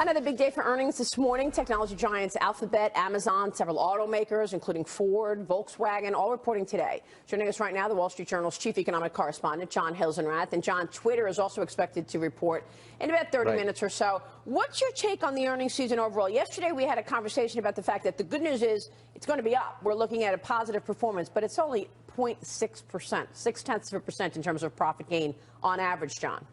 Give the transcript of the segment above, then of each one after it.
Another big day for earnings this morning. Technology giants Alphabet, Amazon, several automakers, including Ford, Volkswagen, all reporting today. Joining us right now, the Wall Street Journal's chief economic correspondent, John Hilsenrath. And John, Twitter is also expected to report in about 30 minutes or so. What's your take on the earnings season overall? Yesterday, we had a conversation about the fact that the good news is it's going to be up. We're looking at a positive performance, but it's only 0.6%, 0.6% in terms of profit gain on average, John.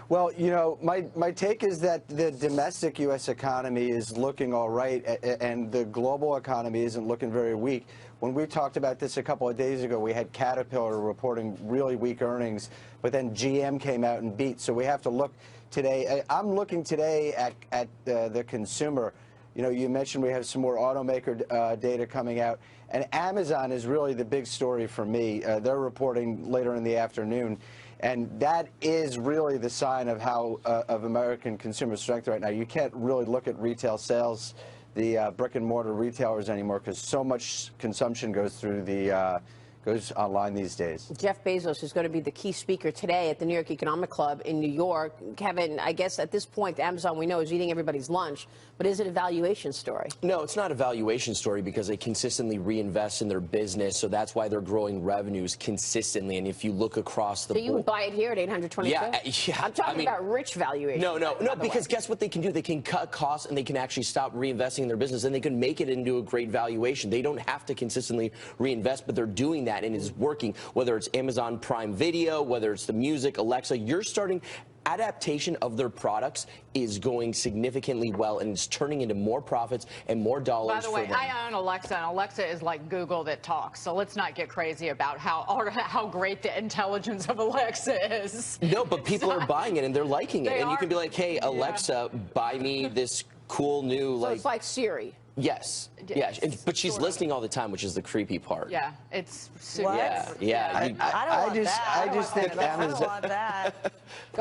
Well, you know, my take is that the domestic U.S. economy is looking all right, and the global economy isn't looking very weak. When we talked about this a couple of days ago, we had Caterpillar reporting really weak earnings, but then GM came out and beat. So we have to look today. I'm looking today at the consumer. You know, you mentioned we have some more automaker data coming out, and Amazon is really the big story for me. They're reporting later in the afternoon. And that is really the sign of how of American consumer strength right now. You can't really look at retail sales, the brick and mortar retailers anymore, because so much consumption goes through the goes online these days. Jeff Bezos is going to be the key speaker today at the New York Economic Club in New York. Kevin, I guess at this point, Amazon, we know, is eating everybody's lunch. But is it a valuation story? No, it's not a valuation story because they consistently reinvest in their business. So that's why they're growing revenues consistently. And if you look across the board. So you would buy it here at 822? Yeah. I'm talking about rich valuation. No, because guess what they can do? They can cut costs and they can actually stop reinvesting in their business and they can make it into a great valuation. They don't have to consistently reinvest, but they're doing that and it's working. Whether it's Amazon Prime Video, whether it's the music, Alexa, you're starting. Adaptation of their products is going significantly well, and it's turning into more profits and more dollars. By the way, for them. I own Alexa, and Alexa is like Google that talks. So let's not get crazy about how great the intelligence of Alexa is. No, but people are buying it and they're liking it, and you can be like, "Hey, Alexa, buy me this cool new So it's like Siri. Yes, yeah, but she's listening all the time, which is the creepy part. Yeah, it's super. Yeah. I just think Amazon. want that.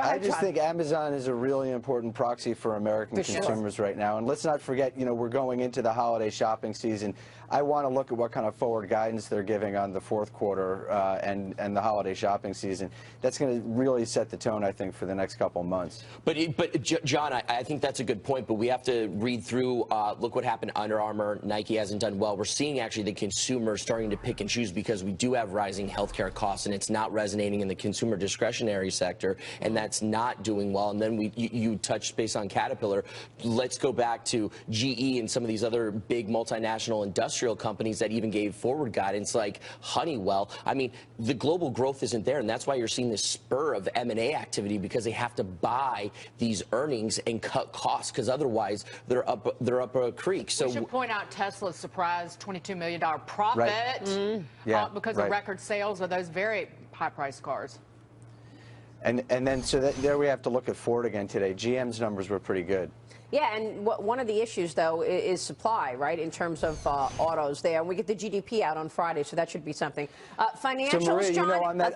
I just think Amazon is a really important proxy for American consumers right now. And let's not forget, you know, we're going into the holiday shopping season. I want to look at what kind of forward guidance they're giving on the fourth quarter and the holiday shopping season. That's going to really set the tone, I think, for the next couple of months. But John, I think that's a good point. But we have to read through. Look what happened. Under Armour, Nike hasn't done well. We're seeing actually the consumer starting to pick and choose because we do have rising healthcare costs, and it's not resonating in the consumer discretionary sector, and that's not doing well. And then you touched base on Caterpillar. Let's go back to GE and some of these other big multinational industrial companies that even gave forward guidance, like Honeywell. I mean, the global growth isn't there, and that's why you're seeing this spur of M&A activity, because they have to buy these earnings and cut costs, because otherwise they're up a creek. So we should point out Tesla's surprise $22 million profit because of record sales of those very high-priced cars. And then there we have to look at Ford again today. GM's numbers were pretty good. Yeah, and one of the issues, though, is supply, right, in terms of autos there. And we get the GDP out on Friday, so that should be something. Financials, so Maria, John, you know, on that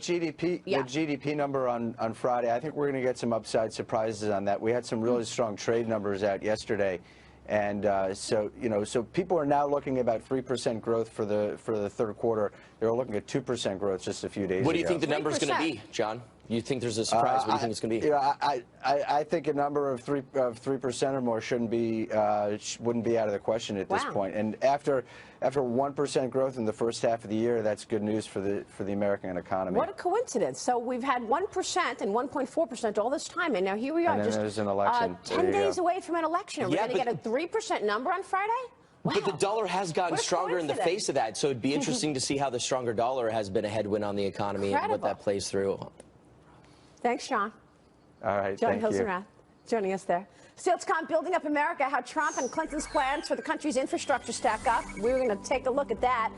GDP number on Friday, I think we're going to get some upside surprises on that. We had some really strong trade numbers out yesterday. And so people are now looking about 3% growth for the third quarter. They were looking at 2% growth just a few days ago. What do you think the number is going to be, John? You think there's a surprise? What do you think it's going to be? You know, I think a number of 3% or more wouldn't be out of the question at this point. And after 1% growth in the first half of the year, that's good news for the American economy. What a coincidence! So we've had 1% and 1.4% all this time, and now here we are, just there's an election. 10 days away from an election. We're going to get a 3% number on Friday. Wow. But the dollar has gotten stronger in the face of that, so it'd be interesting to see how the stronger dollar has been a headwind on the economy and what that plays through. Thanks, Sean. All right, John thank you. Hilsenrath joining us there. StiltsCon Building Up America, how Trump and Clinton's plans for the country's infrastructure stack up. We're going to take a look at that.